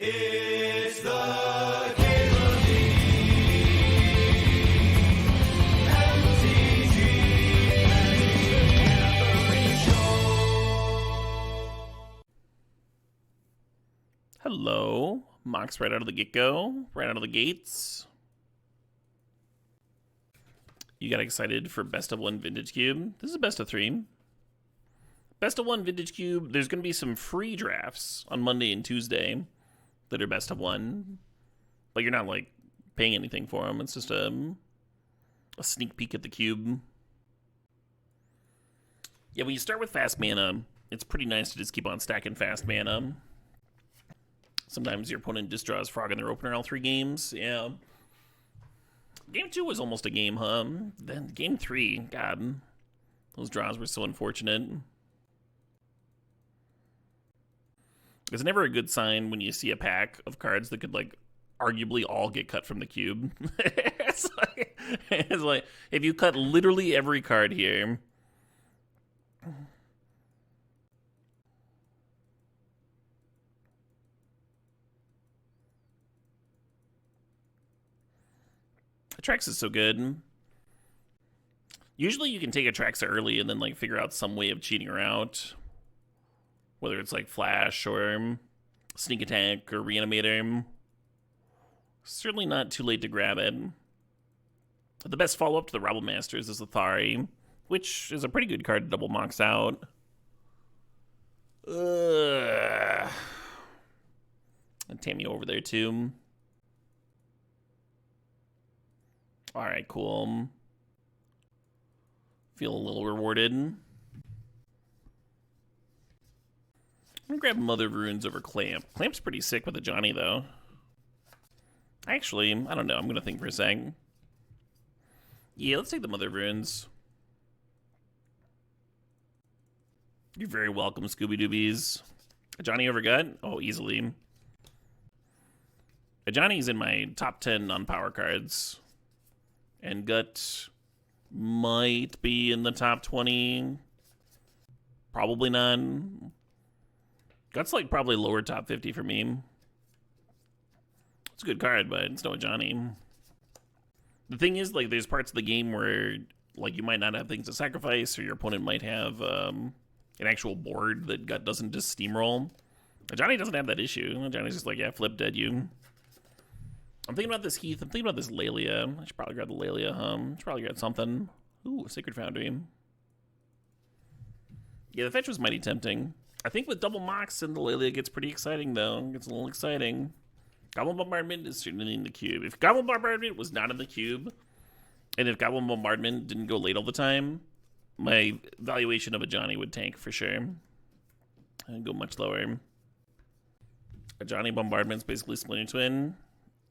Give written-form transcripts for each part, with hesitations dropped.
It's the Cable League. MTGO Show. Hello, Mox right out of the get-go, right out of the gates. You got excited for Best of 1 Vintage Cube. This is Best of 3. Best of 1 Vintage Cube, there's going to be some free drafts on Monday and Tuesday that are Best of 1. But you're not, like, paying anything for them. It's just a sneak peek at the cube. Yeah, when you start with fast mana, it's pretty nice to just keep on stacking fast mana. Sometimes your opponent just draws Frog in their opener all 3 games. Yeah. Game 2 was almost a game, huh? Then game 3, God. Those draws were so unfortunate. It's never a good sign when you see a pack of cards that could, like, arguably all get cut from the cube. it's like, if you cut literally every card here... Atraxa is so good. Usually you can take Atraxa early and then like figure out some way of cheating her out. Whether it's like Flash or Sneak Attack or Reanimator. Certainly not too late to grab it. The best follow-up to the Rebel Masters is Athari, which is a pretty good card to double mox out. And Tammy over there too. Alright, cool. Feel a little rewarded. I'm gonna grab Mother of Runes over Clamp. Clamp's pretty sick with a Johnny, though. Actually, I don't know. I'm gonna think for a sec. Yeah, let's take the Mother of Runes. You're very welcome, Scooby-Doobies. A Johnny over Gut? Oh, easily. A Johnny's in my top 10 non-power cards. And Gut might be in the top 20. Probably not. Gut's like probably lower top 50 for me. It's a good card, but it's no Johnny. The thing is, like, there's parts of the game where, like, you might not have things to sacrifice, or your opponent might have an actual board that Gut doesn't just steamroll. Johnny doesn't have that issue. Johnny's just like, yeah, flip dead you. I'm thinking about this Heath. I'm thinking about this Lelia. I should probably grab the Lelia, huh? I should probably grab something. Ooh, Sacred Foundry. Yeah, the fetch was mighty tempting. I think with double Mox and the Lelia gets pretty exciting, though. It gets a little exciting. Goblin Bombardment is certainly in the cube. If Goblin Bombardment was not in the cube, and if Goblin Bombardment didn't go late all the time, my valuation of a Johnny would tank for sure. I'd go much lower. A Johnny Bombardment's basically Splinter Twin.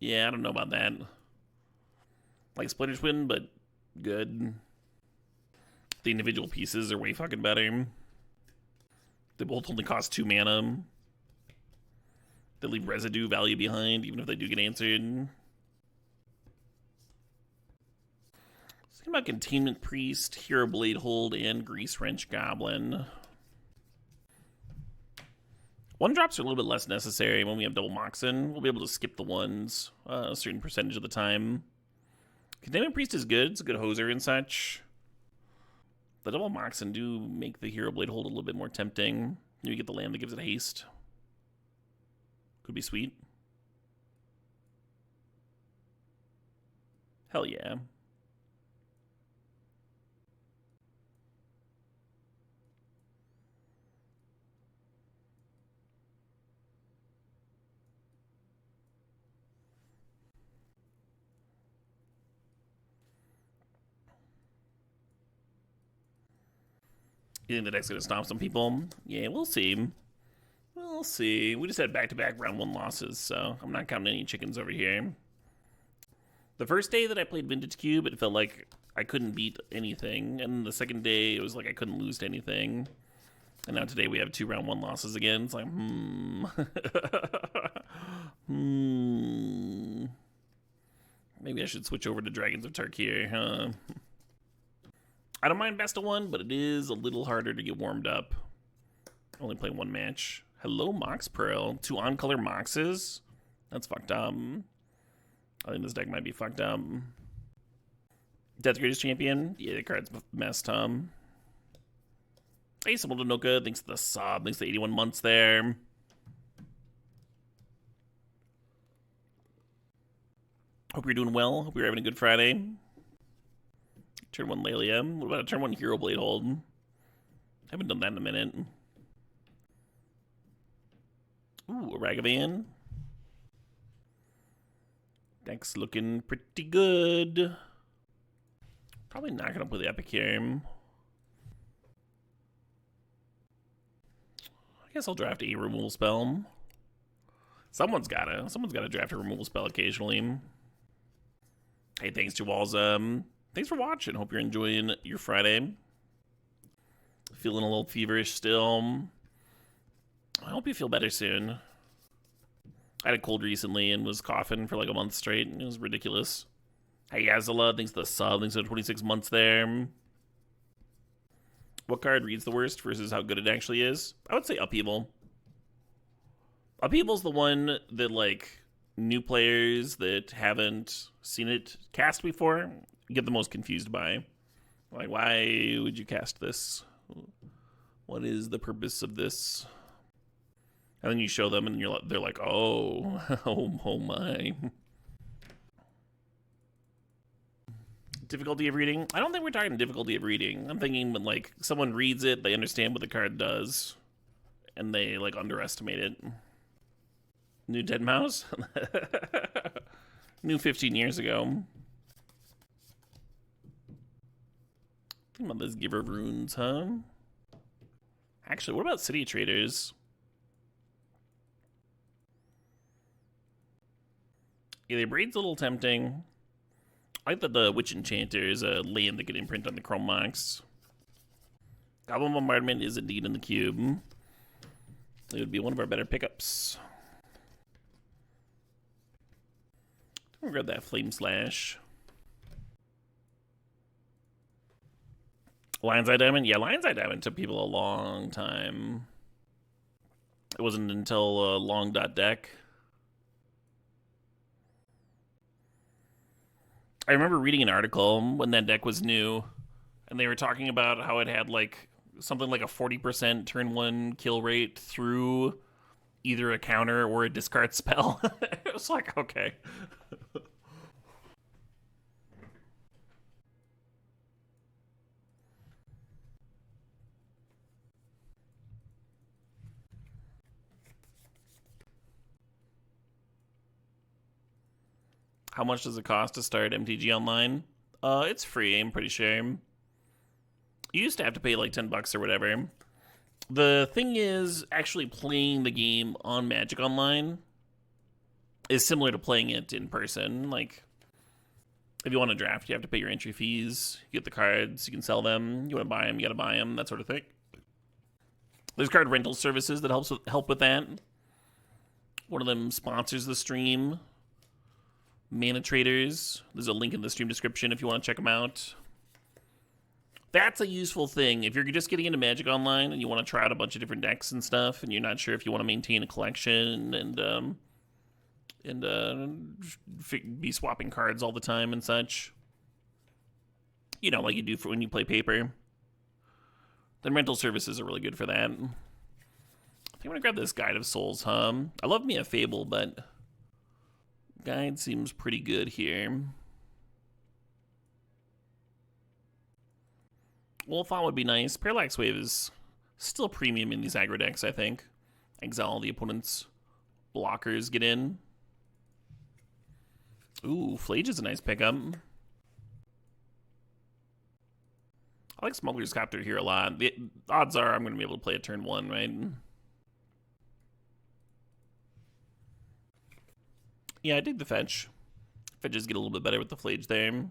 Yeah, I don't know about that. Like Splinter Twin, but good. The individual pieces are way fucking better. They both only cost 2 mana. They leave residue value behind, even if they do get answered. Let's think about Containment Priest, Hero Blade Hold, and Grease Wrench Goblin. 1-drops are a little bit less necessary when we have double Moxin. We'll be able to skip the ones a certain percentage of the time. Containment Priest is good. It's a good hoser and such. The double Moxin do make the Hero Blade Hold a little bit more tempting. You get the land that gives it haste. Could be sweet. Hell yeah. You think the deck's gonna stomp some people? Yeah, we'll see. We'll see. We just had back-to-back round 1 losses, so I'm not counting any chickens over here. The first day that I played Vintage Cube, it felt like I couldn't beat anything. And the second day, it was like I couldn't lose to anything. And now today we have 2 round 1 losses again. It's like, Maybe I should switch over to Dragons of Tarkir, huh? I don't mind best of one, but it is a little harder to get warmed up. Only playing one match. Hello, Mox Pearl. 2 on-color Moxes? That's fucked up. I think this deck might be fucked up. Death Greatest Champion? Yeah, the card's messed, Hey, someone to no good. Thanks to the sub. Thanks to 81 months there. Hope you're doing well. Hope you're having a good Friday. Turn 1 Lelia. What about a turn 1 Hero Blade hold? Haven't done that in a minute. Ooh, a Ragavan. Deck's looking pretty good. Probably not gonna play the Epic here. I guess I'll draft a removal spell. Someone's gotta draft a removal spell occasionally. Hey, thanks, Jawalls. Thanks for watching. Hope you're enjoying your Friday. Feeling a little feverish still. I hope you feel better soon. I had a cold recently and was coughing for like a month straight. It was ridiculous. Hey, Yazala, thanks to the sub. Thanks to the 26 months there. What card reads the worst versus how good it actually is? I would say Upheaval. Upheaval's the one that, like, new players that haven't seen it cast before get the most confused by. Like, why would you cast this? What is the purpose of this? And then you show them, and they're like, oh, oh my. Difficulty of reading? I don't think we're talking difficulty of reading. I'm thinking when, like, someone reads it, they understand what the card does, and they, like, underestimate it. New Dead Mouse? New 15 years ago. Think about this Giver of Runes, huh? Actually, what about City Traders? Yeah, the Braid's a little tempting. I like that the Witch Enchanter is a land that can imprint on the Chrome Mox. Goblin Bombardment is indeed in the cube. It would be one of our better pickups. We'll grab that Flame Slash. Lion's Eye Diamond? Yeah, Lion's Eye Diamond took people a long time. It wasn't until Long Dot Deck. I remember reading an article when that deck was new, and they were talking about how it had like something like a 40% turn 1 kill rate through either a counter or a discard spell. It was like, okay. How much does it cost to start MTG Online? It's free, I'm pretty sure. You used to have to pay like $10 or whatever. The thing is, actually playing the game on Magic Online is similar to playing it in person. Like, if you want to draft, you have to pay your entry fees. You get the cards, you can sell them. You want to buy them, you got to buy them, that sort of thing. There's card rental services that help with that. One of them sponsors the stream. Mana Traders. There's a link in the stream description if you want to check them out. That's a useful thing. If you're just getting into Magic Online and you want to try out a bunch of different decks and stuff, and you're not sure if you want to maintain a collection and be swapping cards all the time and such, you know, like you do for when you play paper, then rental services are really good for that. I think I'm going to grab this Guide of Souls, huh? I love me a Fable, but Guide seems pretty good here. Wolfon would be nice. Parallax Wave is still premium in these aggro decks, I think. Exile the opponent's blockers, get in. Ooh, Flage is a nice pickup. I like Smuggler's Copter here a lot. The odds are I'm going to be able to play a turn 1, right? Yeah, I dig the fetch. Fetches get a little bit better with the Flage there.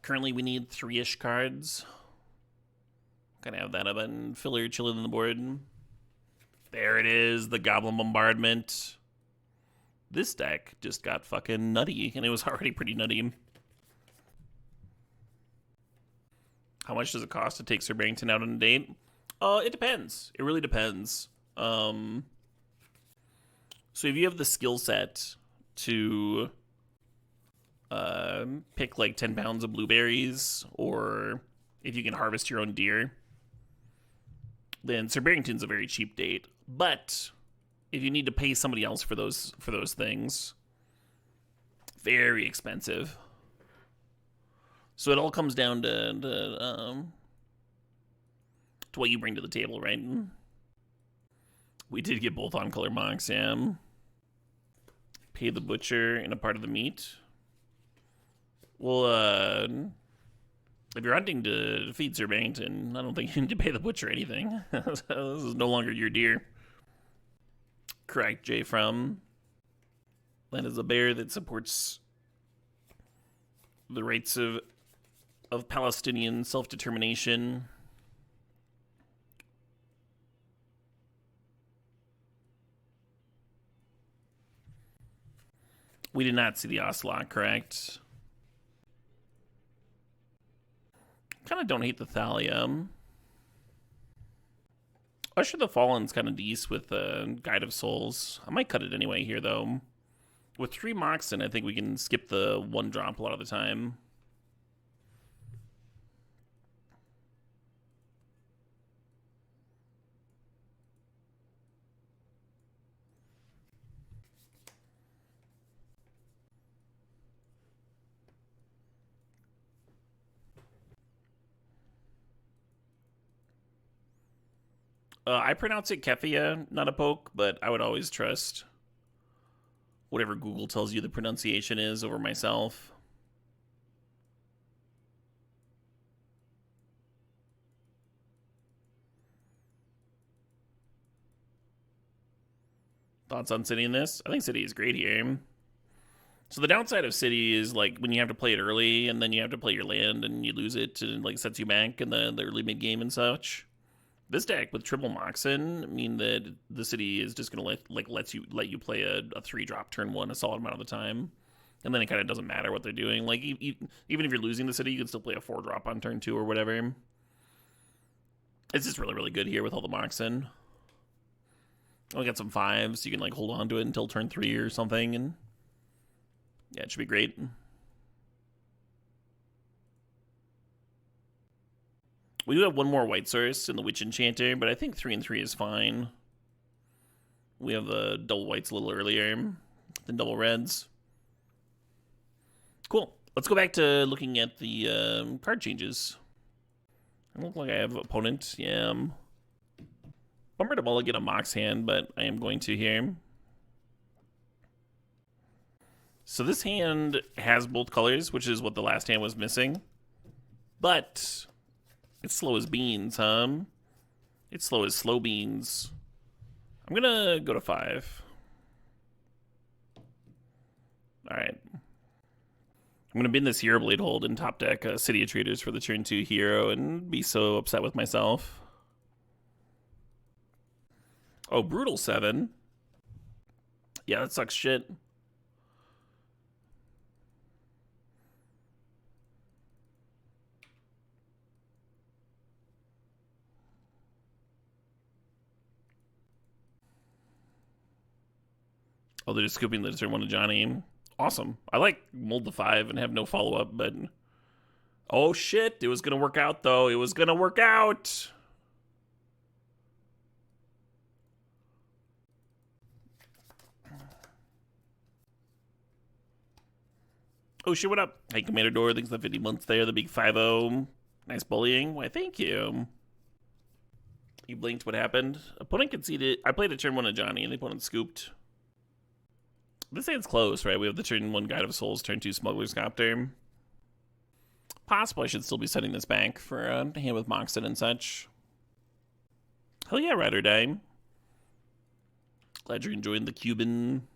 Currently, we need 3-ish cards. Gotta have that up and filler chilling on the board. There it is, the Goblin Bombardment. This deck just got fucking nutty, and it was already pretty nutty. How much does it cost to take Sir Barrington out on a date? It depends. It really depends. So if you have the skill set to pick like 10 pounds of blueberries, or if you can harvest your own deer, then Sir Barrington's a very cheap date. But if you need to pay somebody else for those things, very expensive. So it all comes down to what you bring to the table, right? We did get both on color monks, yeah. Pay the butcher and a part of the meat. Well, if you're hunting to feed Sir Barrington, I don't think you need to pay the butcher anything. This is no longer your deer. Correct, Jay from. That is a bear that supports the rights of Palestinian self-determination. We did not see the Ocelot, correct? Kind of don't hate the Thallium. Usher the Fallen's kind of decent with Guide of Souls. I might cut it anyway here, though. With 3 Moxen, I think we can skip the 1 drop a lot of the time. I pronounce it Kefia, not a poke, but I would always trust whatever Google tells you the pronunciation is over myself. Thoughts on City in this? I think City is great here. So the downside of City is like when you have to play it early and then you have to play your land and you lose it and like sets you back in the early mid game and such. This deck with triple Moxen mean that the City is just gonna let you play a 3-drop turn 1 a solid amount of the time, and then it kind of doesn't matter what they're doing. Like even if you're losing the City, you can still play a 4-drop on turn 2 or whatever. It's just really good here with all the Moxen. I'll get some 5s, so you can like hold on to it until turn 3 or something, and yeah, it should be great. We do have 1 more white source in the Witch Enchanter, but I think 3 and 3 is fine. We have the double whites a little earlier than double reds. Cool. Let's go back to looking at the card changes. I look like I have opponent. Yeah. Bummer to mulligan a Mox hand, but I am going to here. So this hand has both colors, which is what the last hand was missing. But it's slow as beans, huh? It's slow as slow beans. I'm gonna go to 5. Alright. I'm gonna bin this Hero Blade hold and top deck City of Traders for the turn 2 hero and be so upset with myself. Oh, Brutal 7. Yeah, that sucks shit. Oh, they're just scooping the turn 1 to Johnny. Awesome. I like mold the 5 and have no follow-up, but... Oh, shit. It was going to work out, though. It was going to work out. Oh, shit, what up? Hey, Commander Door, thanks for the 50 months there. The big 5-0. Nice bullying. Why, thank you. You blinked. What happened? Opponent conceded. I played a turn 1 to Johnny, and the opponent scooped. This hand's close, right? We have the turn 1 Guide of Souls, turn 2 Smuggler's Copter. Possible I should still be setting this back for a hand with Moxen and such. Hell yeah, Ride or Die. Glad you're enjoying the Cuban.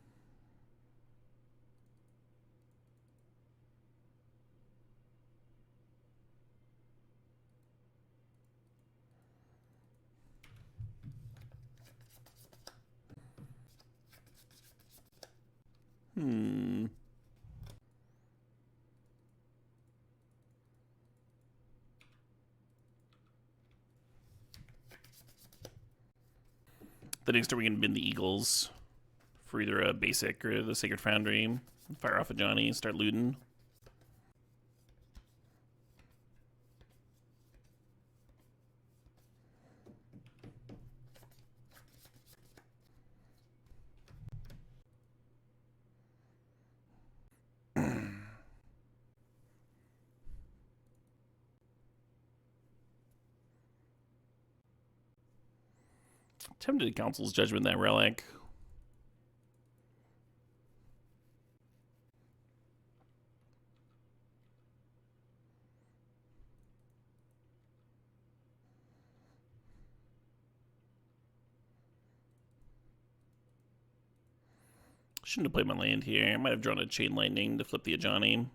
The next turn we can bin the Eagles for either a basic or the Sacred Foundry. Fire off a Johnny, start looting. Tempted Council's Judgment, that relic. Shouldn't have played my land here. I might have drawn a Chain Lightning to flip the Ajani.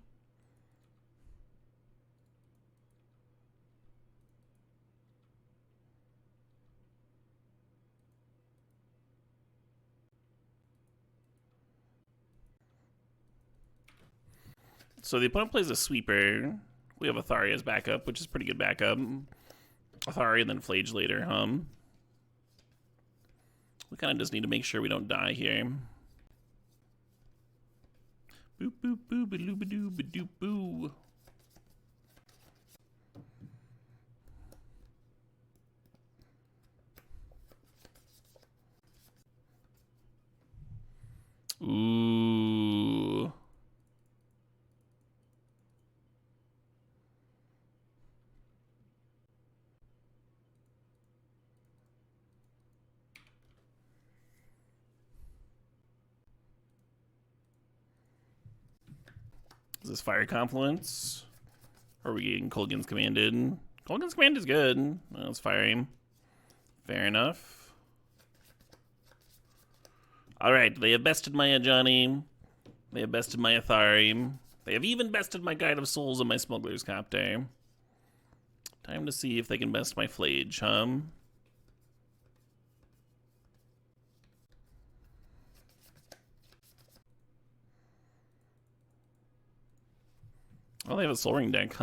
So the opponent plays a sweeper. We have Athari as backup, which is pretty good backup. Athari and then Flage later, We kind of just need to make sure we don't die here. Boop, boop, boop, ba-doo, ba-doo, ba-doo, boo. Ooh. Is this Fire Confluence? Or are we getting Kolaghan's Commanded? Kolaghan's Command is good. Let's fire him. Fair enough. Alright, they have bested my Ajani. They have bested my Athari. They have even bested my Guide of Souls and my Smuggler's Copter. Time to see if they can best my Flage, Oh, they have a Soul Ring deck,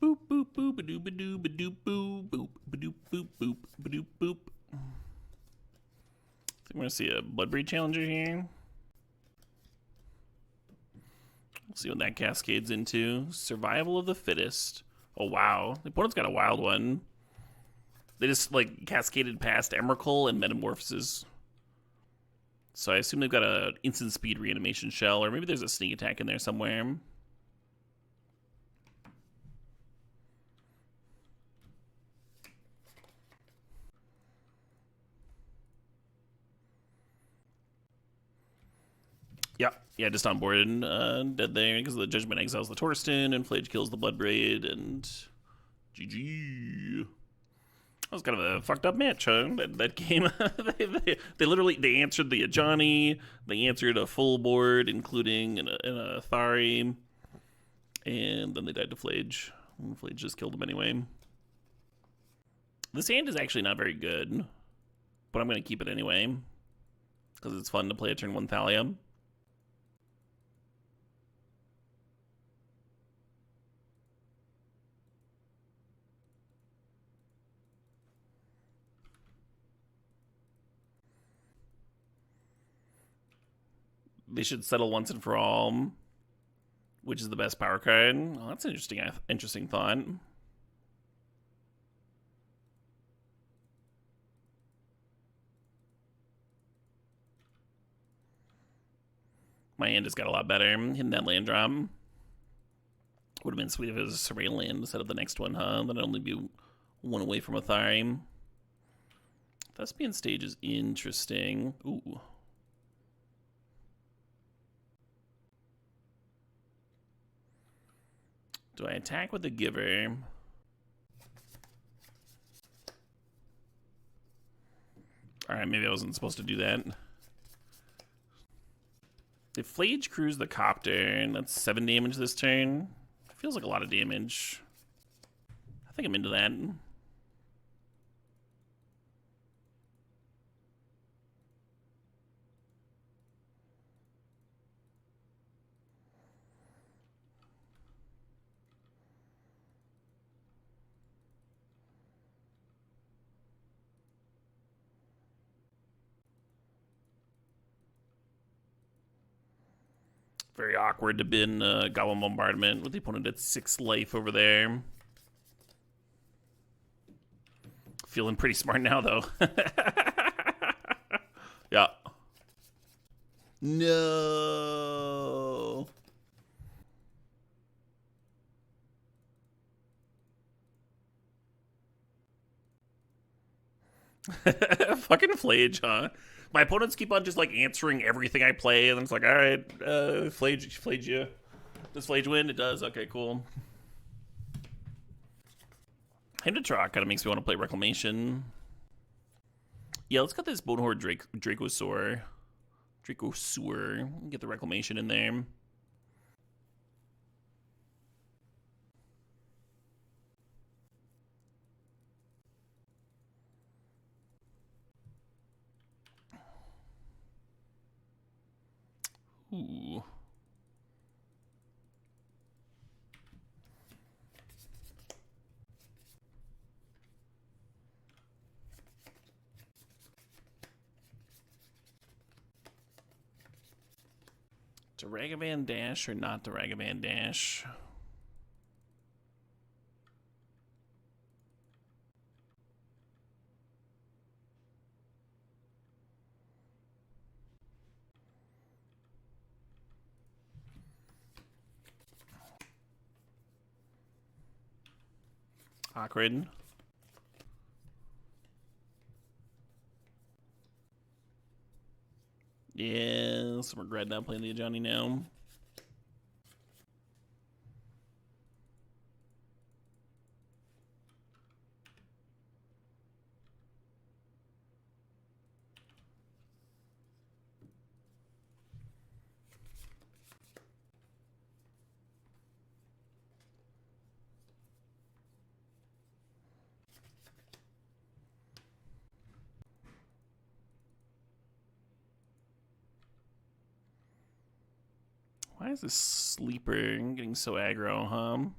Boop, boop, boop, ba-doo, ba-doo, ba-doo, boo, boop, ba-doo, boop, boop, ba-doo, boop. I think we're gonna see a Bloodbraid Challenger here. We'll see what that cascades into. Survival of the Fittest. Oh, wow. The opponent's got a wild one. They just, like, cascaded past Emrakul and Metamorphosis. So I assume they've got a instant speed reanimation shell, or maybe there's a sneak attack in there somewhere. Yeah, just onboarded, dead there because the Judgment exiles the Torsten and Flage kills the Bloodbraid and GG. That was kind of a fucked up match, huh? That game, they literally answered the Ajani, they answered a full board, including an Athari, and then they died to Flage. And Flage just killed them anyway. This hand is actually not very good, but I'm going to keep it anyway because it's fun to play a turn 1 Thalia. They should settle once and for all, which is the best power card. Oh, that's an interesting thought. My hand just got a lot better. Hitting that land drop would have been sweet if it was a Surveil land instead of the next one, huh? Then I'd only be one away from a Athari. Thespian Stage is interesting. Ooh. Do I attack with the Giver? Alright, maybe I wasn't supposed to do that. If Flage crews the copter, and that's 7 damage this turn. Feels like a lot of damage. I think I'm into that. Very awkward to bin Goblin Bombardment with the opponent at 6 life over there. Feeling pretty smart now, though. Yeah. No. Fucking Flage, huh? My opponents keep on just like answering everything I play, and it's like, all right, Flage you. Does Flage win? It does. Okay, cool. Hand to Trock kind of makes me want to play Reclamation. Yeah, let's get this Bonehorde Dracosaur. Get the Reclamation in there. Ooh. Daragavan Dash or not Daragavan Dash? Awkward. Yeah, some regret not playing the Ajani now. Why is this sleeper getting so aggro, huh?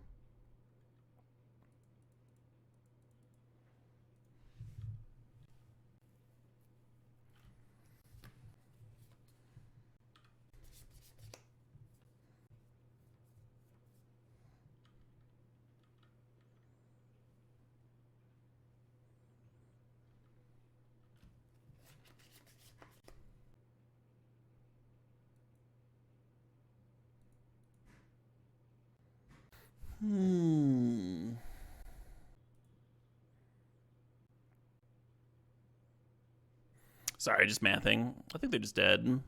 Sorry, just mathing. I think they're just dead.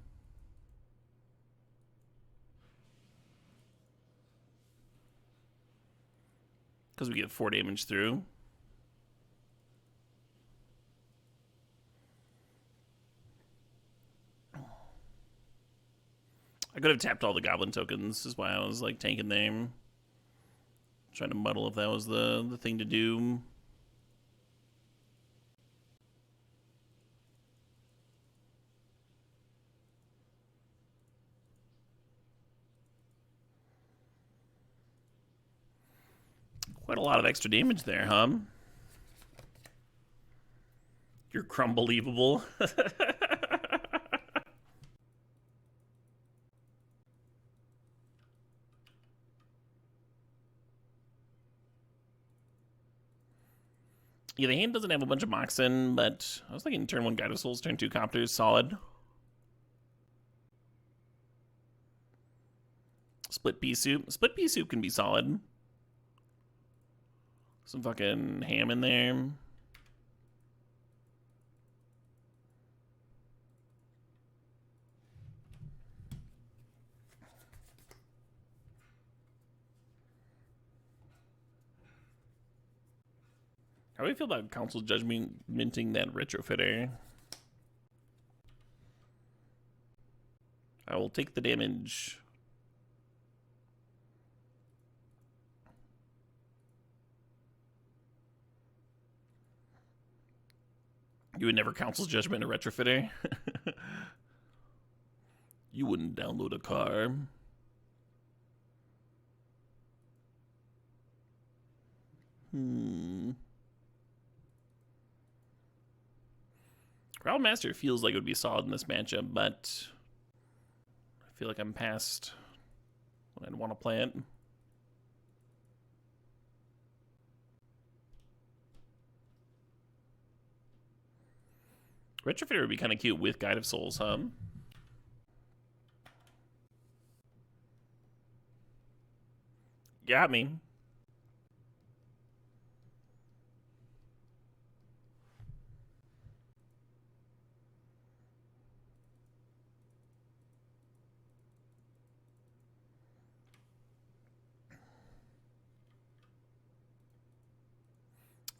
Because we get 4 damage through. I could have tapped all the goblin tokens, is why I was like tanking them. Trying to muddle if that was the thing to do. Quite a lot of extra damage there, huh? You're crumbelievable. Yeah, the hand doesn't have a bunch of Moxen, but I was thinking turn 1 Guide of Souls, turn 2 Copters, solid. Split pea soup. Split pea soup can be solid. Some fucking ham in there. How do you feel about Council Judgment minting that retrofitter? I will take the damage. You would never counsel judgment a retrofitter. You wouldn't download a car. Growl Master feels like it would be solid in this matchup, but I feel like I'm past when I'd want to play it. Retrofitter would be kind of cute with Guide of Souls, huh? Got me.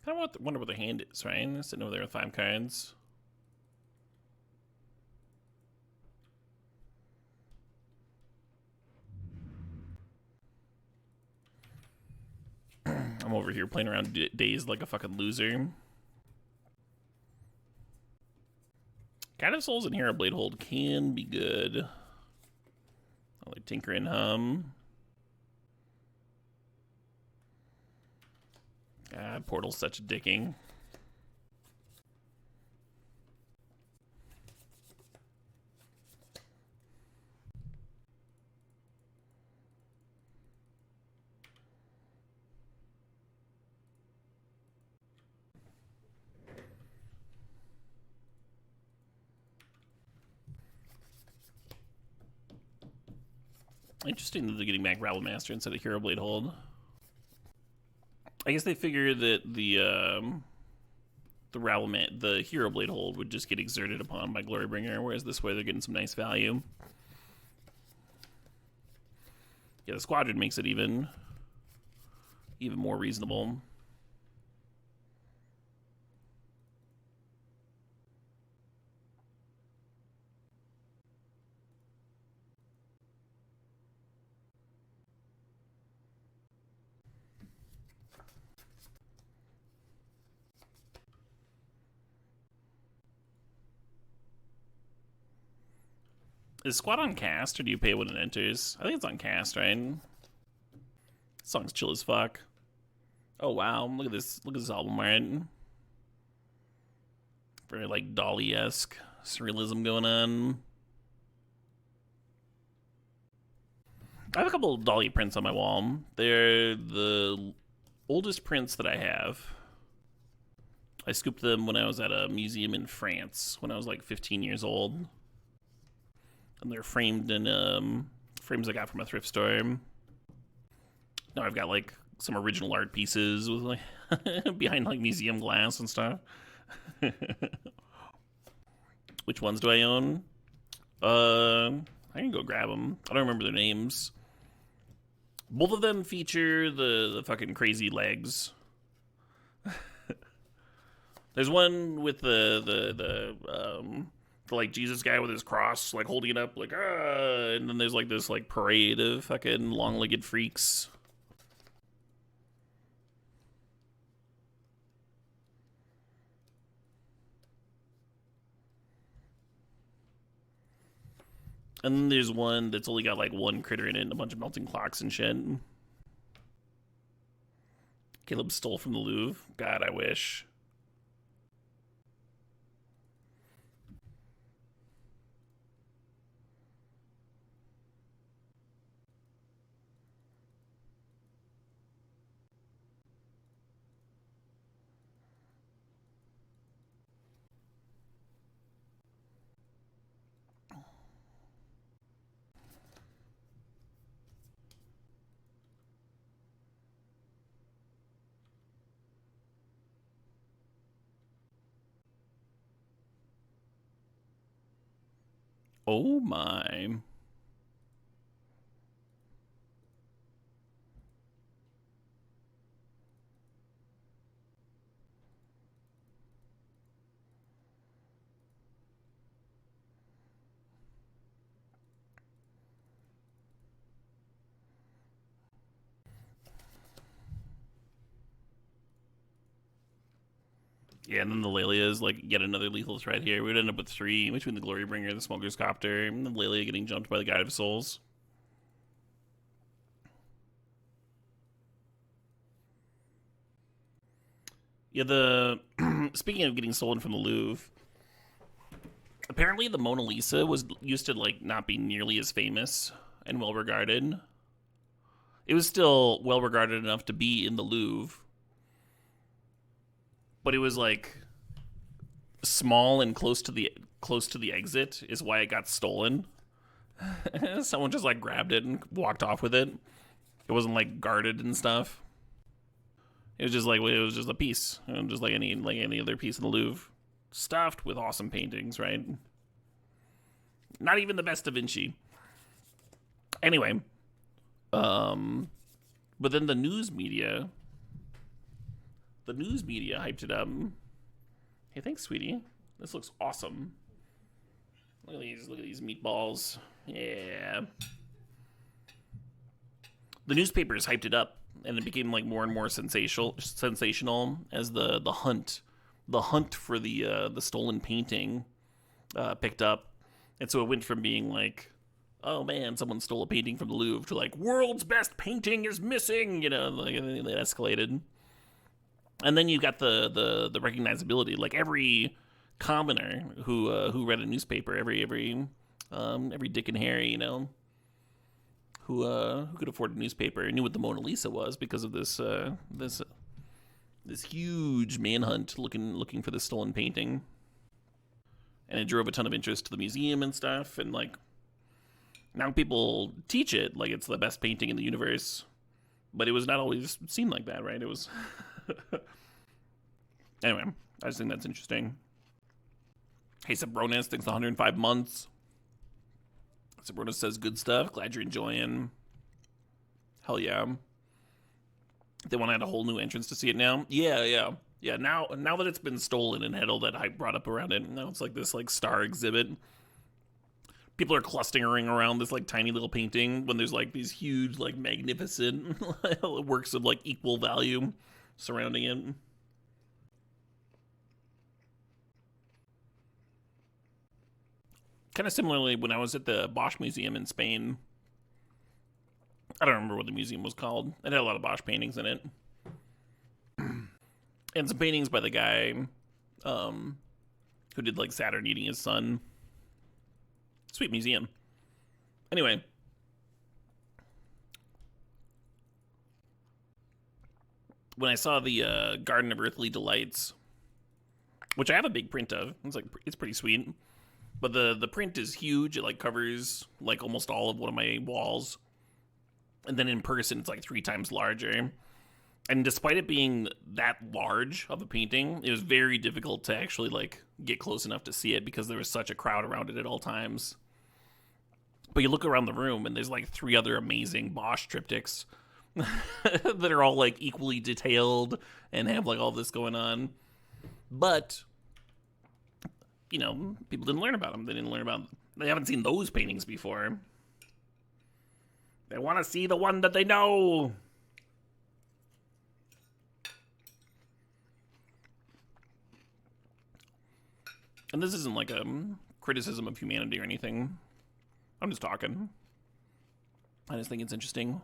I wonder what the hand is, right? Sitting over there with 5 cards. I'm over here playing around dazed like a fucking loser. Guide of Souls and Hero Blade Hold can be good. I like Tinker and Hum. God, Portal's such a dicking. Interesting that they're getting back Rabble Master instead of Hero Blade Hold. I guess they figure that the Hero Blade Hold would just get exerted upon by Glorybringer, whereas this way they're getting some nice value. Yeah, the Squadron makes it even more reasonable. Is Squad on cast, or do you pay when it enters? I think it's on cast, right? This song's chill as fuck. Oh wow, look at this album art. Very like Dolly-esque surrealism going on. I have a couple of Dolly prints on my wall. They're the oldest prints that I have. I scooped them when I was at a museum in France when I was like 15 years old. And they're framed in frames I got from a thrift store. Now I've got like some original art pieces with like behind like museum glass and stuff. Which ones do I own? I can go grab them. I don't remember their names. Both of them feature the fucking crazy legs. There's one with the like Jesus guy with his cross, like holding it up, like and then there's like this like parade of fucking long-legged freaks. And then there's one that's only got like one critter in it and a bunch of melting clocks and shit. Caleb stole from the Louvre. God, I wish. Oh my. Yeah, and then the Lelia is like yet another lethal threat here. We would end up with 3 between the Glorybringer, the Smoker's Copter, and the Lelia getting jumped by the Guide of Souls. Yeah, the speaking of getting stolen from the Louvre, apparently the Mona Lisa was used to like not be nearly as famous and well regarded. It was still well regarded enough to be in the Louvre, but it was like small and close to the exit is why it got stolen. Someone just like grabbed it and walked off with it. It wasn't like guarded and stuff. It was just like it was just a piece, just like any other piece in the Louvre, stuffed with awesome paintings, right? Not even the best Da Vinci. Anyway, but then the news media hyped it up. Hey, thanks, sweetie. This looks awesome. Look at these meatballs. Yeah. The newspapers hyped it up, and it became like more and more sensational as the hunt for the stolen painting picked up, and so it went from being like, oh man, someone stole a painting from the Louvre to like world's best painting is missing, you know, like and then it escalated. And then you got the recognizability, like every commoner who read a newspaper, every Dick and Harry, you know, who could afford a newspaper knew what the Mona Lisa was because of this huge manhunt looking for this stolen painting, and it drove a ton of interest to the museum and stuff, and like now people teach it like it's the best painting in the universe, but it was not always seen like that, right? It was. Anyway, I just think that's interesting. Hey, Sabronis, thanks 105 months. Sabronis says good stuff. Glad you're enjoying. Hell yeah. They want to add a whole new entrance to see it now. Yeah. Now that it's been stolen and had all that hype brought up around it, now it's like this like star exhibit. People are clustering around this like tiny little painting when there's like these huge like magnificent works of like equal value surrounding it. Kind of similarly, when I was at the Bosch Museum in Spain, I don't remember what the museum was called. It had a lot of Bosch paintings in it. And some paintings by the guy who did like Saturn eating his son. Sweet museum. Anyway. When I saw the Garden of Earthly Delights, which I have a big print of, it's pretty sweet. But the print is huge. It like covers like almost all of one of my walls. And then in person, it's like 3 times larger. And despite it being that large of a painting, it was very difficult to actually like get close enough to see it because there was such a crowd around it at all times. But you look around the room and there's like 3 other amazing Bosch triptychs that are all like equally detailed and have like all this going on. But you know, people didn't learn about them. They haven't seen those paintings before. They want to see the one that they know. And this isn't like a criticism of humanity or anything. I'm just talking. I just think it's interesting.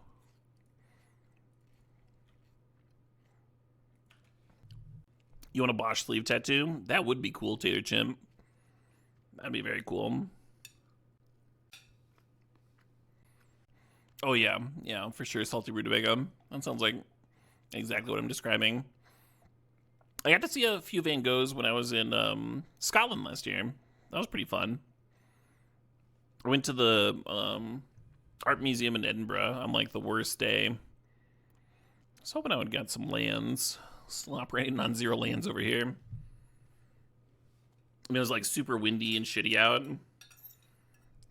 You want a Bosch sleeve tattoo? That would be cool, Tater Chimp. That'd be very cool. Oh, yeah, for sure. Salty Rutabaga. That sounds like exactly what I'm describing. I got to see a few Van Goghs when I was in Scotland last year. That was pretty fun. I went to the art museum in Edinburgh on like the worst day. I was hoping I would get some lands. Still operating on 0 lands over here. And it was like super windy and shitty out.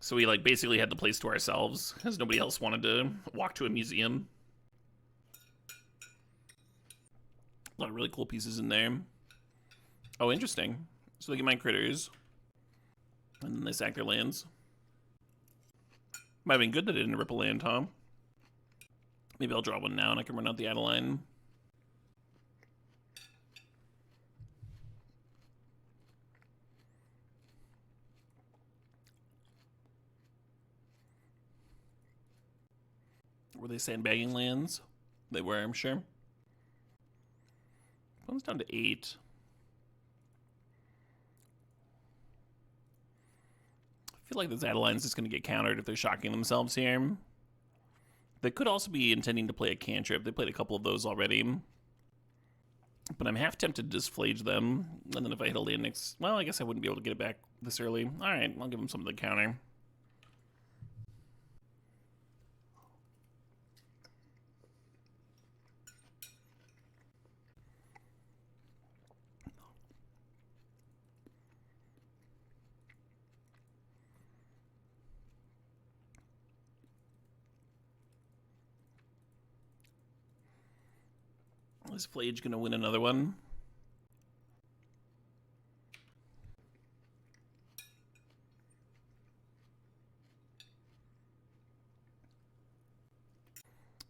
So we like basically had the place to ourselves because nobody else wanted to walk to a museum. A lot of really cool pieces in there. Oh, interesting. So they get my critters. And then they sack their lands. Might have been good that it didn't rip a land, huh? Maybe I'll draw one now and I can run out the Adeline. Were they sandbagging lands? They were, I'm sure. One's down to 8. I feel like this Adeline's just going to get countered if they're shocking themselves here. They could also be intending to play a cantrip. They played a couple of those already. But I'm half tempted to just flage them. And then if I hit a land next... Well, I guess I wouldn't be able to get it back this early. Alright, I'll give them something to counter. Is Flage gonna win another one?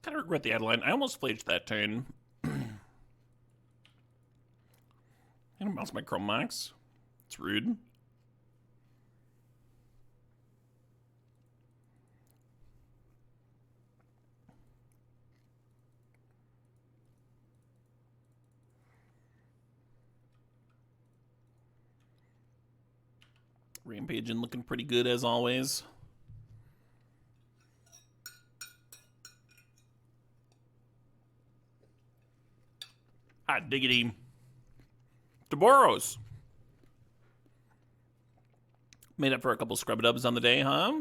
Kind of regret the Adeline. I almost flaged that turn. I'm gonna bounce my Chrome Mox. It's rude. Rampaging looking pretty good as always. Hot diggity. The Boros. Made up for a couple scrub dubs on the day, huh?